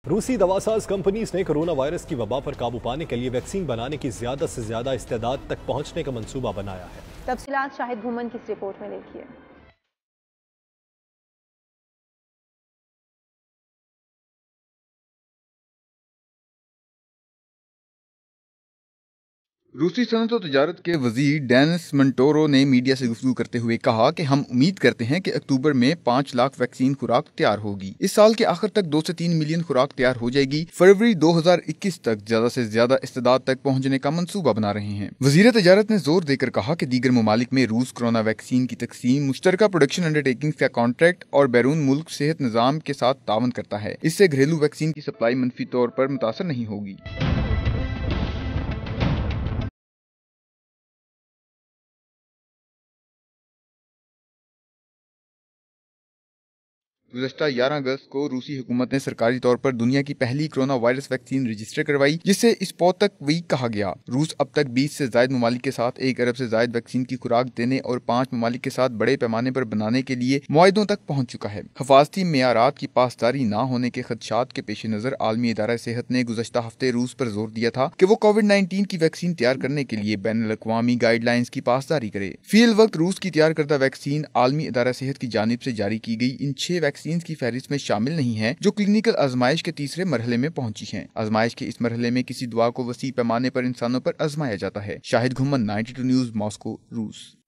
روسی دواساز کمپنیز نے corona virus کی وبا پر قابو پانے کے لیے ویکسین بنانے کی زیادہ سے زیادہ استعداد تک پہنچنے کا منصوبہ بنایا ہے۔ تفصیلات شاہد گھومن کی اس رپورٹ میں دیکھیے۔ روسی صنعت و تجارت کے وزیر ڈینس منٹورو نے میڈیا سے گفتگو کرتے ہوئے کہا کہ ہم امید کرتے ہیں کہ اکتوبر میں 5 لاکھ ویکسین خوراک تیار ہوگی۔ اس سال کے آخر تک 2 سے 3 ملین خوراک تیار ہو جائے گی۔ فروری 2021 تک زیادہ سے زیادہ استعداد تک پہنچنے کا منصوبہ بنا رہے ہیں۔ وزیر تجارت نے زور دے کر کہا کہ دیگر ممالک میں روس کورونا ویکسین کی تقسیم، مشترکہ پروڈکشن انڈرٹیکنگز کا کانٹریکٹ اور بیرون ملک صحت نظام کے ساتھ تعاون کرتا ہے۔ اس سے گھریلو ویکسین کی سپلائی منفی طور پر متاثر نہیں ہوگی۔ گزشتہ 11 اگست کو روسی حکومت نے سرکاری طور پر دنیا کی پہلی کرونا وائرس ویکسین رجسٹر کروائی، جسے اسپوتنک وی کہا گیا۔ روس اب تک 20 سے زائد ممالک کے ساتھ 1 ارب سے زائد ویکسین کی خوراک دینے اور 5 ممالک کے ساتھ بڑے پیمانے پر بنانے کے لیے معاہدوں تک پہنچ چکا ہے۔ حفاظتی معیارات کی پاسداری نہ ہونے کے خدشات کے پیش نظر عالمی ادارہ صحت نے گزشتہ ہفتے روس پر زور دیا تھا کہ وہ کووڈ-19 کی ویکسین تیار کرنے کے لیے بین الاقوامی گائیڈ لائنز کی پاسداری کرے۔ فی الوقت روس کی تیار کردہ ویکسین عالمی ادارہ صحت کی جانب سے جاری کی گئی ان 6 ویکسینز کی فہرست میں شامل نہیں ہیں جو کلینیکل آزمائش کے تیسرے مرحلے میں پہنچی ہیں۔ آزمائش کے اس مرحلے میں کسی دوا کو وسیع پیمانے پر انسانوں پر آزمایا جاتا ہے۔ شاہد گھومن، 92 نیوز، ماسکو، روس۔